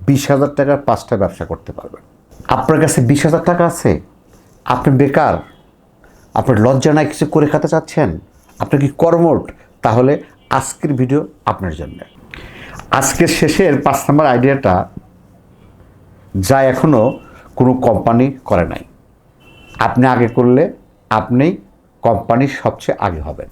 20,000 টাকার 5টা ব্যবসা করতে পারবেন। আপনার কাছে 20,000 টাকা আছে, আপনি বেকার, আপনার লজ্জা নাই কিছু করে খেতে চাচ্ছেন, আপনি কি কর্মঠ, তাহলে আজকের ভিডিও আপনার জন্য। আজকের শেষের 5 নম্বর আইডিয়াটা যা এখনও কোনো কোম্পানি করে নাই, আপনি আগে করলে আপনি কোম্পানির সবচেয়ে আগে হবেন।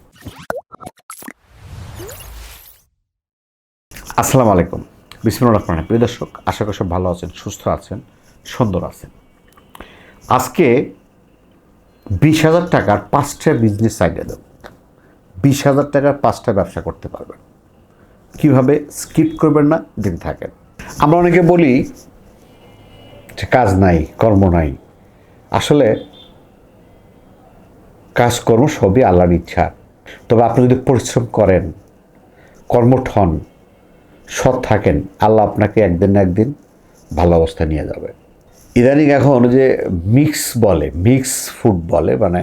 আসসালামু আলাইকুম, বিসমিল্লাহির রহমানির রহিম। প্রিয় দর্শক, আশা করি সব ভালো আছেন, সুস্থ আছেন, সুন্দর আছেন। আজকে 20,000 টাকার 5টা বিজনেস আইডিয়া দেব। 20,000 টাকার 5টা ব্যবসা করতে পারবেন। কিভাবে? স্কিপ করবেন না, দিন থাকেন। আমরা অনেকে বলি যে কাজ নাই, কর্ম নাই। আসলে কাজকর্ম সবই আল্লাহর ইচ্ছা। তবে আপনি যদি পরিশ্রম করেন, কর্মঠ হন, সৎ থাকেন, আল্লাহ আপনাকে একদিন না একদিন ভালো অবস্থায় নিয়ে যাবে। ইদানিং এখন যে মিক্স ফুড বলে, মানে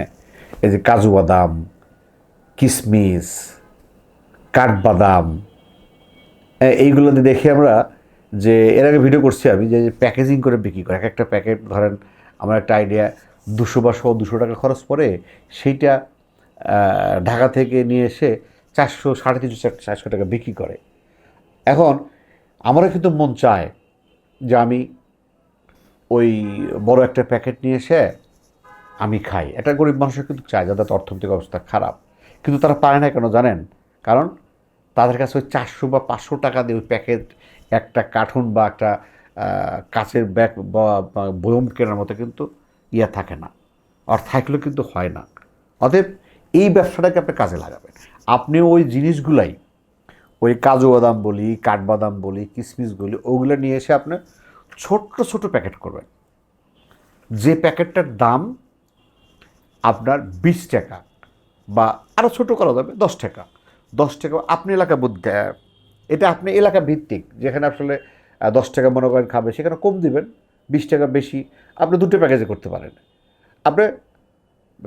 এই যে কাজু বাদাম, কিশমিশ, কাঠবাদাম, এইগুলোতে দেখি আমরা যে এর আগে ভিডিও করছি আমি, যে প্যাকেজিং করে বিক্রি করে। এক একটা প্যাকেট ধরেন, আমার একটা আইডিয়া 200 বা 200 টাকা খরচ পড়ে, সেইটা ঢাকা থেকে নিয়ে এসে 400, 350, 400 টাকা বিক্রি করে। এখন আমারও কিন্তু মন চায় যে আমি ওই বড় একটা প্যাকেট নিয়ে এসে আমি খাই। একটা গরিব মানুষের কিন্তু চায়, যাদের অর্থনৈতিক অবস্থা খারাপ, কিন্তু তারা পারে না। কেন জানেন? কারণ তাদের কাছে ওই 400 বা 500 টাকা দিয়ে ওই প্যাকেট, একটা কার্টুন বা একটা কাচের ব্যাগ বা বয়ম কেনার মতো কিন্তু থাকে না, আর থাকলেও কিন্তু হয় না। অতএব এই ব্যবসাটাকে আপনি কাজে লাগাবেন। আপনি ওই জিনিসগুলাই, ওই কাজু বাদাম বলি, কাঠবাদাম বলি, কিশমিশ বলি, ওগুলো নিয়ে এসে আপনি ছোট্ট ছোট প্যাকেট করবেন। যে প্যাকেটটার দাম আপনার 20 টাকা, বা আরও ছোটো করা যাবে 10 টাকা। 10 টাকা আপনি এলাকা এটা আপনি এলাকা ভিত্তিক, যেখানে আসলে 10 টাকা মনে করেন খাবে, সেখানে কম দিবেন, 20 টাকা বেশি। আপনি দুটো প্যাকেজে করতে পারেন। আপনি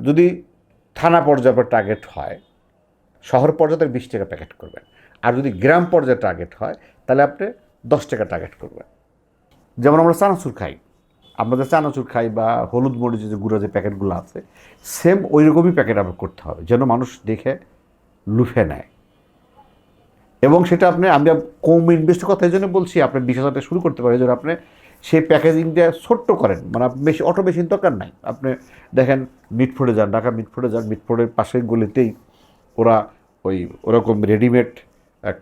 যদি থানা পর্যায়ের টার্গেট হয়, শহর পর্যায়ে 20 টাকা প্যাকেট করবেন। আর যদি গ্রাম পর্যায়ে টার্গেট হয়, তাহলে আপনি 10 টাকা টার্গেট করবেন। যেমন আমরা চানাচুর খাই, আমাদের চানাচুর খাই বা হলুদ মরিচের যে গুঁড়ো যে প্যাকেটগুলো আছে, সেম ওই রকমই প্যাকেট আপনার করতে হবে, যেন মানুষ দেখে লুফে নেয়। এবং সেটা আমি কম ইনভেস্টের কথা এই জন্য বলছি, আপনি 20,000 টাকা শুরু করতে পারেন। এই জন্য আপনি সেই প্যাকেজিংটা ছোট্ট করেন, মানে বেশি অটোমেশন দরকার নাই। আপনি দেখেন, মিটফোর্ডে যান, ঢাকা মিটফোর্ডে যান, মিটফোর্ডের পাশের গলিতেই ওরা ওরকম রেডিমেড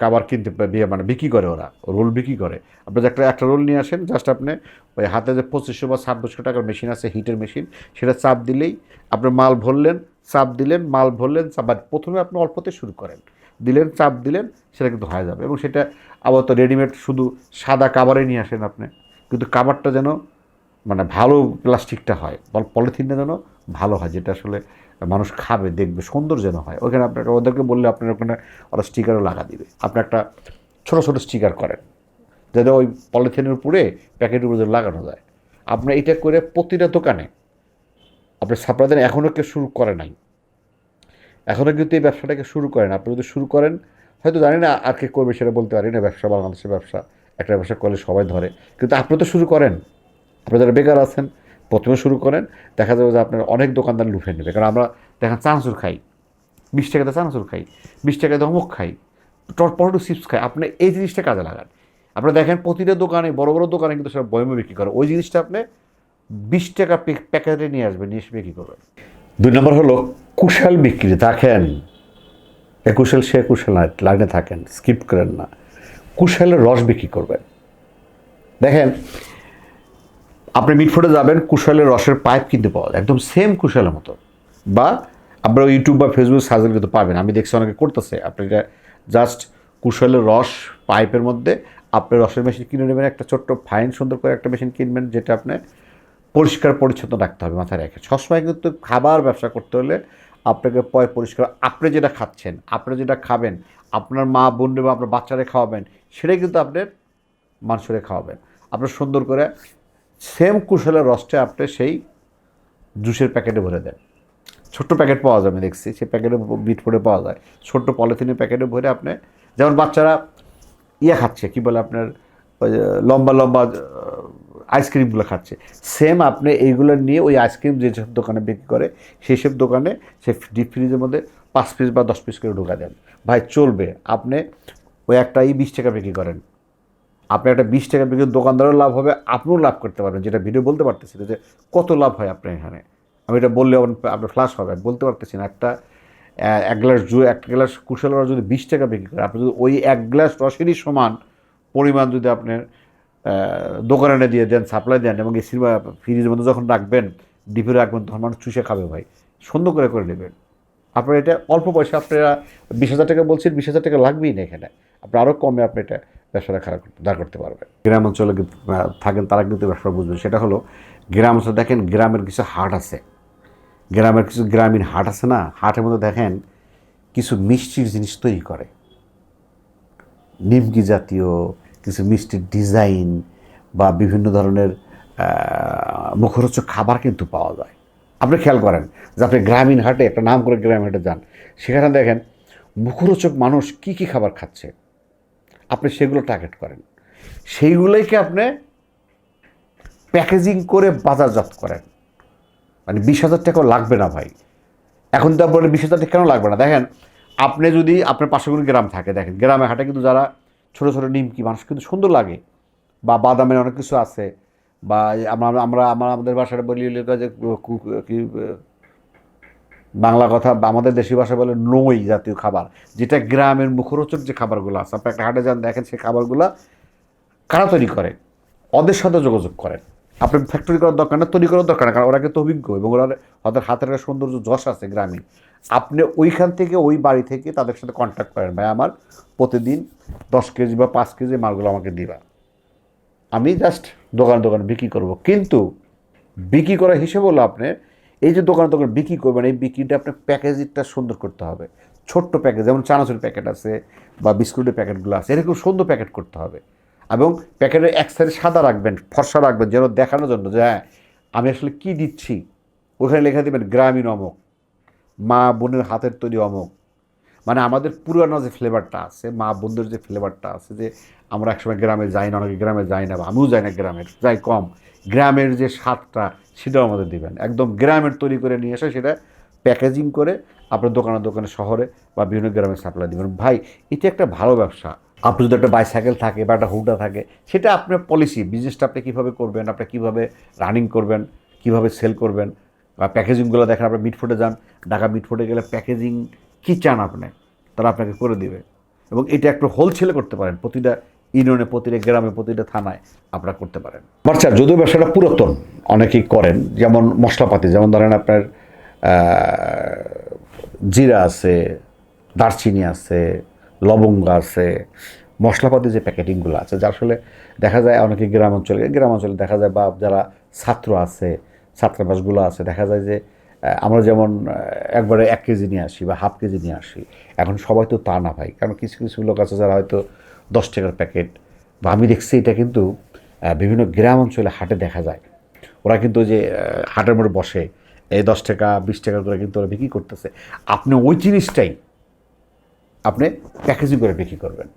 কাবার কিনতে মানে বিক্রি করে, ওরা রোল বিক্রি করে। আপনি একটা রোল নিয়ে আসেন, জাস্ট আপনি ওই হাতে যে 2500 বা 2600 টাকার মেশিন আছে, হিটের মেশিন, সেটা চাপ দিলেই আপনি মাল ভরলেন, চাপ দিলেন, মাল ভরলেন, চাপ। প্রথমে আপনি অল্পতে শুরু করেন, দিলেন, চাপ দিলেন, সেটা কিন্তু হয়ে যাবে। এবং সেটা আবার তো রেডিমেড শুধু সাদা কাবারে নিয়ে আসেন আপনি, কিন্তু কাবারটা যেন মানে ভালো প্লাস্টিকটা হয়, পলিথিনটা যেন ভালো হয়, যেটা আসলে মানুষ খাবে, দেখবে, সুন্দর যেন হয়। ওখানে আপনাকে ওদেরকে বললে আপনার ওখানে ওরা স্টিকারও লাগা দিবে। আপনি একটা ছোটো ছোটো স্টিকার করেন, যাতে ওই পলিথিনের উপরে, প্যাকেটের উপরে লাগানো যায়। আপনি এটা করে প্রতিটা দোকানে আপনি সাপ্লাই দেন। এখনও কেউ শুরু করে নাই, এখনও কিন্তু এই ব্যবসাটাকে শুরু করেন। আপনি যদি শুরু করেন, হয়তো জানি না আর কে করবে সেটা বলতে পারি না। ব্যবসা, বাংলাদেশের ব্যবসা, একটা ব্যবসা করলে সবাই ধরে, কিন্তু আপনি তো শুরু করেন। আপনি যারা বেকার আছেন, প্রথমে শুরু করেন, দেখা যাবে যে আপনার অনেক দোকানদার লুফে নেবে। কারণ আমরা দেখেন চানাচুর খাই, 20 টাকাতে চানাচুর খাই, 20 টাকাতে অমুক খাই, পটেটো চিপস খাই। আপনি এই জিনিসটা কাজে লাগান। আপনি দেখেন প্রতিটা দোকানে, বড় বড় দোকানে কিন্তু সেটা বয়মে বিক্রি করে। ওই জিনিসটা আপনি 20 টাকা প্যাকেটে নিয়ে আসবেন, নিয়ে এসে বিক্রি করবেন। 2 নম্বর হলো কুশাল বিক্রি। দেখেন, কুশাল সে কুশাল লাইনে থাকেন, স্কিপ করেন না। কুশালের রস বিক্রি করবেন। দেখেন, আপনি মিটফোর্ডে যাবেন, কুশালের রসের পাইপ কিনতে পাওয়া যায়, একদম সেম কুশালের মতো। বা আপনারা ইউটিউব বা ফেসবুক সার্চ কিন্তু পাবেন, আমি দেখছি অনেকে করতেছে। আপনি এটা জাস্ট কুশালের রস পাইপের মধ্যে আপনি রসের মেশিন কিনে নেবেন, একটা ছোট্ট ফাইন সুন্দর করে একটা মেশিন কিনবেন, যেটা আপনি পরিষ্কার পরিচ্ছন্ন রাখতে হবে মাথায় রেখে। সবসময় কিন্তু খাবার ব্যবসা করতে হলে আপনাকে পরিষ্কার, আপনি যেটা খাচ্ছেন, আপনি যেটা খাবেন, আপনার মা বোন বা আপনার বাচ্চারা খাওয়াবেন, সেটাই কিন্তু আপনার মানুষেরা খাওয়াবেন। আপনার সুন্দর করে সেম কুশলের রসটা আপনি সেই জুসের প্যাকেটে ভরে দেন। ছোট্ট প্যাকেট পাওয়া যায়, আমি দেখছি সেই প্যাকেটে বিট করে পাওয়া যায়, ছোট্ট পলিথিনের প্যাকেটে ভরে আপনি, যেমন বাচ্চারা খাচ্ছে, কী বলে আপনার ওই যে লম্বা লম্বা আইসক্রিমগুলো খাচ্ছে, সেম আপনি এইগুলো নিয়ে ওই আইসক্রিম যেসব দোকানে বিক্রি করে সেই সব দোকানে সে ডিপ ফ্রিজের মধ্যে 5 পিস বা 10 পিস করে ঢোকা দেন, ভাই চলবে। আপনি ওই একটাই 20 টাকা বিক্রি করেন, আপনি একটা 20 টাকা বিক্রি, দোকানদারও লাভ হবে, আপনিও লাভ করতে পারবেন, যেটা ভিডিও বলতে পারতেছি না যে কত লাভ হয় আপনার এখানে। আমি এটা বললে আপনার ফ্লাশ হবে, বলতে পারতেছি না। এক গ্লাস কুশাল রস যদি 20 টাকা বিক্রি করে, আপনি যদি ওই 1 গ্লাস রসেরই সমান পরিমাণ যদি আপনার দোকানে এনে দিয়ে দেন, সাপ্লাই দেন, এবং এসির বা ফ্রিজের মধ্যে যখন রাখবেন, ডিপে রাখবেন, তখন মানুষ চুষে খাবে ভাই, সুন্দর করে নেবেন। আপনার এটা অল্প পয়সা, আপনারা 20,000 টাকা বলছেন, 20,000 টাকা লাগবেই না এখানে, আপনি আরও কমে আপনি এটা ব্যবসাটা দাঁড় করতে পারবেন। গ্রাম অঞ্চলে থাকেন তারা কিন্তু ব্যবসা বুঝবেন, সেটা হলো গ্রাম অঞ্চলে দেখেন গ্রামের কিছু হাট আছে, গ্রামের কিছু গ্রামীণ হাট আছে না, হাটের মধ্যে দেখেন কিছু মিষ্টির জিনিস তৈরি করে, নিমকি জাতীয় কিছু মিষ্টির ডিজাইন বা বিভিন্ন ধরনের মুখরোচক খাবার কিন্তু পাওয়া যায়। আপনি খেয়াল করেন যে আপনি গ্রামীণ হাটে, একটা নাম করে গ্রামীণ হাটে যান, সেখানে দেখেন মুখরোচক মানুষ কী কী খাবার খাচ্ছে, আপনি সেগুলো টার্গেট করেন, সেইগুলোকে আপনি প্যাকেজিং করে বাজারজাত করেন। মানে 20,000 টাকাও লাগবে না ভাই, এখন তো আপনার 20,000 টাকা কেন লাগবে না? দেখেন আপনি যদি আপনার পাশেগুলো গ্রাম থাকে, দেখেন গ্রামে হাটে কিন্তু যারা ছোটো ছোটো নিমকি মানুষ কিন্তু সুন্দর লাগে, বা বাদামের অনেক কিছু আছে, বা আমাদের ভাষাটা বলি যে কি বাংলা কথা বা আমাদের দেশি ভাষা বলে নই জাতীয় খাবার, যেটা গ্রামের মুখরোচক যে খাবারগুলো আছে, আপনি একটা হাটে যান, দেখেন সেই খাবারগুলো কারা তৈরি করে, ওদের সাথে যোগাযোগ করেন। আপনি ফ্যাক্টরি করার দরকার না, তৈরি করার দরকার না, কারণ ওরা কিন্তু অভিজ্ঞ এবং ওদের হাতের একটা সৌন্দর্য যশ আছে গ্রামীণ। আপনি ওইখান থেকে, ওই বাড়ি থেকে তাদের সাথে কন্ট্যাক্ট করেন, ভাই আমার প্রতিদিন 10 কেজি বা 5 কেজি মালগুলো আমাকে দিবা, আমি জাস্ট দোকানে বিক্রি করব। কিন্তু বিক্রি করার হিসেবে হলো আপনি এই যে দোকানে বিক্রি করবেন, এই বিক্রিটা আপনার প্যাকেজিংটা সুন্দর করতে হবে। ছোট্ট প্যাকেজ, যেমন চানাচুর প্যাকেট আছে বা বিস্কুটের প্যাকেটগুলো আছে, এরকম সুন্দর প্যাকেট করতে হবে, এবং প্যাকেটের এক সাইডে সাদা রাখবেন, ফর্সা রাখবেন, যেন দেখানোর জন্য যে হ্যাঁ আমি আসলে কী দিচ্ছি। ওখানে লেখা দেবেন গ্রামীণ অমুক, মা বোনের হাতের তৈরি অমুক। মানে আমাদের পুরানো যে ফ্লেভারটা আছে, মা বোনদের যে ফ্লেভারটা আছে, যে আমরা একসময় গ্রামে যাই না, অনেকে গ্রামে যাই না, বা আমিও যাই না গ্রামের, যাই কম, গ্রামের যে স্বাদটা সেটাও আমাদের দেবেন, একদম গ্রামের তৈরি করে নিয়ে এসে সেটা প্যাকেজিং করে আপনার দোকানে শহরে বা বিভিন্ন গ্রামে সাপ্লাই দেবেন। ভাই এটা একটা ভালো ব্যবসা। আপনি যদি একটা বাইসাইকেল থাকে বা একটা হুন্ডা থাকে, সেটা আপনার পলিসি, বিজনেসটা আপনি কীভাবে করবেন, আপনি কীভাবে রানিং করবেন, কীভাবে সেল করবেন, বা প্যাকেজিংগুলো দেখেন। আপনি মিটফুটে যান, ঢাকা মিটফুটে গেলে প্যাকেজিং কী চান আপনি, তারা আপনাকে করে দিবে। এবং এটা একটু হোলসেলে করতে পারেন, প্রতিটা ইউনিয়নে, প্রতিটা গ্রামে, প্রতিটা থানায় আপনারা করতে পারেন। আচ্ছা, যদিও ব্যবসাটা পুরাতন, অনেকেই করেন, যেমন মশলাপাতি, যেমন ধরেন আপনার জিরা আছে, দারচিনি আছে, লবঙ্গ আছে, মশলাপাতি যে প্যাকেটিংগুলো আছে, যা আসলে দেখা যায় অনেকে গ্রামাঞ্চলে দেখা যায়, বা যারা ছাত্র আছে, ছাত্রাবাসগুলো আছে, দেখা যায় যে আমরা যেমন একবারে 1 কেজি নিয়ে আসি বা হাফ 1 কেজি নিয়ে আসি, এখন সবাই তো তা না ভাই, কারণ কিছু কিছু লোক আছে যারা হয়তো 10 টাকার প্যাকেট, বা আমি দেখছি এটা কিন্তু বিভিন্ন গ্রাম অঞ্চলে হাটে দেখা যায়, ওরা কিন্তু যে হাটের মধ্যে বসে এই 10 টাকা 20 টাকা করে কিন্তু ওরা বিক্রি করতেছে। আপনি ওই জিনিসটাই আপনি প্যাকেজিং করে বিক্রি করবেন,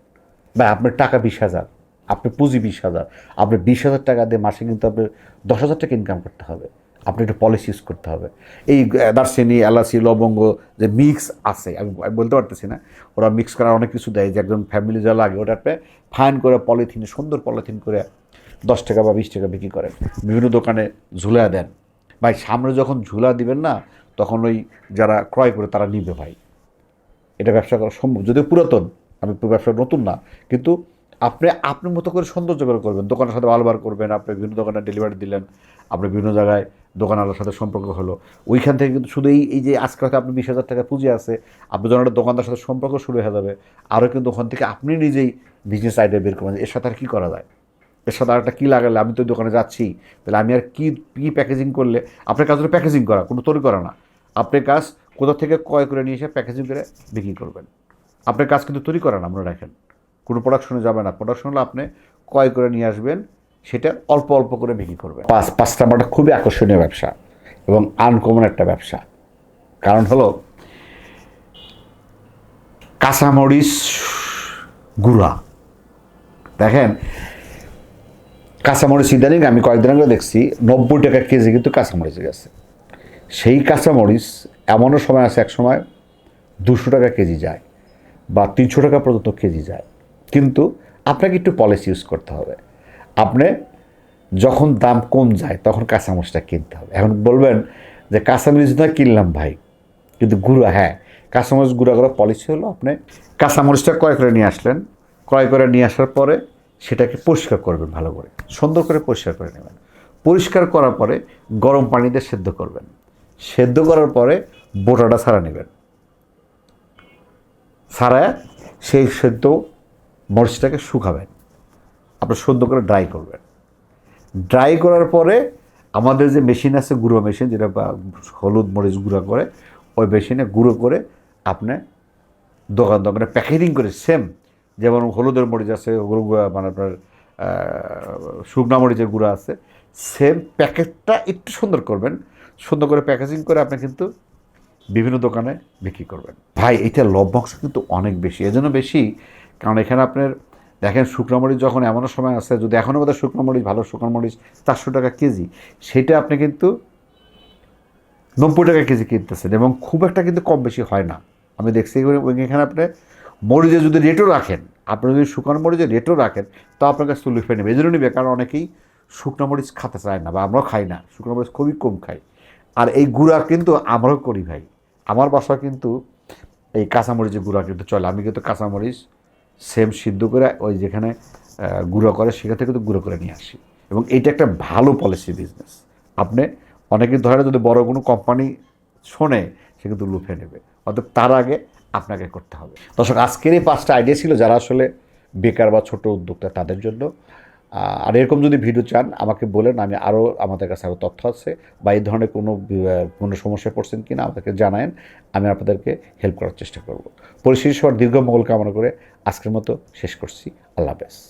বা আপনার টাকা 20,000, আপনার পুঁজি 20,000, আপনি 20,000 টাকা দিয়ে মাসে কিন্তু আপনার 10,000 টাকা ইনকাম করতে হবে। আপনি একটা পলিসি ইউজ করতে হবে। এই দারচিনি, এলাচি, লবঙ্গ যে মিক্স আছে, আমি বলতে পারতেছি না, ওরা মিক্স করার অনেক কিছু দেয়, যে একজন ফ্যামিলি যা লাগে ওটা আপনি ফাইন করে পলিথিনে, সুন্দর পলিথিন করে 10 টাকা বা 20 টাকা বিক্রি করেন, বিভিন্ন দোকানে ঝুলা দেন। ভাই সামনে যখন ঝুলা দিবেন না, তখন ওই যারা ক্রয় করে তারা নিবে ভাই। এটা ব্যবসা করা সম্ভব, যদিও পুরাতন, আমি ব্যবসা নতুন না, কিন্তু আপনি আপনার মতো করে সৌন্দর্য করে করবেন, দোকানের সাথে ভালোবার করবেন, আপনি বিভিন্ন দোকানে ডেলিভারি দিলেন, আপনি বিভিন্ন জায়গায় দোকানওয়ালার সাথে সম্পর্ক হলো, ওইখান থেকে কিন্তু শুধু এই যে আজকে হয়তো আপনি 20,000 টাকা পুঁজি আছে, আপনি যখন একটা দোকানদার সাথে সম্পর্ক শুরু হয়ে যাবে, আরও কিন্তু ওখান থেকে আপনি নিজেই বিজনেস আইডিয়া বের করবেন, এর সাথে আর কী করা যায়, এর সাথে আর একটা কী লাগালে, আমি তো দোকানে যাচ্ছি, তাহলে আমি আর কী প্যাকেজিং করলে, আপনার কাজ হলো প্যাকেজিং করা, কোনো তৈরি করা না। আপনার কাজ কোথা থেকে ক্রয় করে নিয়ে এসে প্যাকেজিং করে বিক্রি করবেন। আপনার কাজ কিন্তু তৈরি করা না, আমরা রাখেন, কোনো প্রোডাকশনে যাবে না, প্রোডাকশন হলে আপনি ক্রয় করে নিয়ে আসবেন, সেটা অল্প অল্প করে বিক্রি করবেন। 5 নাম্বারটা খুবই আকর্ষণীয় ব্যবসা এবং আনকমন একটা ব্যবসা। কারণ হলো কাঁচামরিচ গুঁড়া। দেখেন কাঁচামরিচ ইদানিং আমি কয়েকদিন আগে দেখছি 90 টাকা কেজি কিন্তু কাঁচামরিচ গেছে। সেই কাঁচামরিচ এমনও সময় আছে, এক সময় 200 টাকা কেজি যায় বা 300 টাকা পর্যন্ত কেজি যায়। কিন্তু আপনাকে একটু পলিসি ইউজ করতে হবে। আপনি যখন দাম কম যায় তখন কাঁচামরিচটা কিনতে হবে। এখন বলবেন যে কাঁচামরিচ না কিনলাম ভাই, কিন্তু গুঁড়া, হ্যাঁ কাঁচামরিচ গুঁড়া করার পলিসি হলো আপনি কাঁচামরিচটা ক্রয় করে নিয়ে আসলেন, ক্রয় করে নিয়ে আসার পরে সেটাকে পরিষ্কার করবেন, ভালো করে সুন্দর করে পরিষ্কার করে নেবেন। পরিষ্কার করার পরে গরম পানি দিয়ে সেদ্ধ করবেন। সেদ্ধ করার পরে বোটাটা ছাড়া নেবেন, ছাড়ায় সেই সেদ্ধ মরিচটাকে শুকাবেন, আপনার সুন্দর করে ড্রাই করবেন। ড্রাই করার পরে আমাদের যে মেশিন আছে, গুঁড়ো মেশিন, যেটা হলুদ মরিচ গুঁড়ো করে, ওই মেশিনে গুঁড়ো করে আপনি দোকানে প্যাকেজিং করে সেম যেমন হলুদের মরিচ আছে, ওগুলো মানে আপনার শুকনা মরিচের গুঁড়ো আছে, সেম প্যাকেটটা একটু সুন্দর করবেন। সুন্দর করে প্যাকেজিং করে আপনি কিন্তু বিভিন্ন দোকানে বিক্রি করবেন। ভাই এটা লভ্যাংশ কিন্তু অনেক বেশি, এজন্য বেশি কারণ এখানে আপনার দেখেন শুকনো মরিচ যখন এমনও সময় আছে, যদি এখনও বোধহয় শুকনো মরিচ, ভালো শুকনো মরিচ 400 টাকা কেজি, সেটা আপনি কিন্তু 90 টাকা কেজি কিনতেছেন এবং খুব একটা কিন্তু কম বেশি হয় না। আমি দেখছি এখানে আপনি মরিচে যদি রেটও রাখেন, আপনি যদি শুকনো মরিচের রেটও রাখেন, তো আপনার কাছে তুলে নেবে। এই জন্য নেবে কারণ অনেকেই শুকনো মরিচ খেতে চায় না, বা আমরাও খাই না, শুকনো মরিচ খুবই কম খাই। আর এই গুঁড়া কিন্তু আমরাও করি ভাই। আমার বাসা কিন্তু এই কাঁচামরিচের গুঁড়া কিন্তু চলে। আমি কিন্তু কাঁচামরিচ সেম সিদ্ধ করে ওই যেখানে গুঁড়ো করে সেখান থেকে কিন্তু গুঁড়ো করে নিয়ে আসি। এবং এইটা একটা ভালো পলিসি বিজনেস। আপনি অনেকে ধরে যদি বড় কোনো কোম্পানি শোনে, সে কিন্তু লুফে নেবে, অর্থাৎ তার আগে আপনাকে করতে হবে। দর্শক, আজকের এই 5টা আইডিয়া ছিল যারা আসলে বেকার বা ছোট উদ্যোক্তা তাদের জন্য। আর এরকম যদি ভিডিও চান আমাকে বলেন, আমি আরও, আমাদের কাছে আরও তথ্য আছে, বা এই ধরনের কোনো সমস্যায় পড়ছেন কিনা আমাদেরকে জানায়েন, আমি আপনাদেরকে হেল্প করার চেষ্টা করব। পরিশেষে সবার দীর্ঘ মঙ্গল কামনা করে আজকের মতো শেষ করছি। আল্লাহ হাফেজ।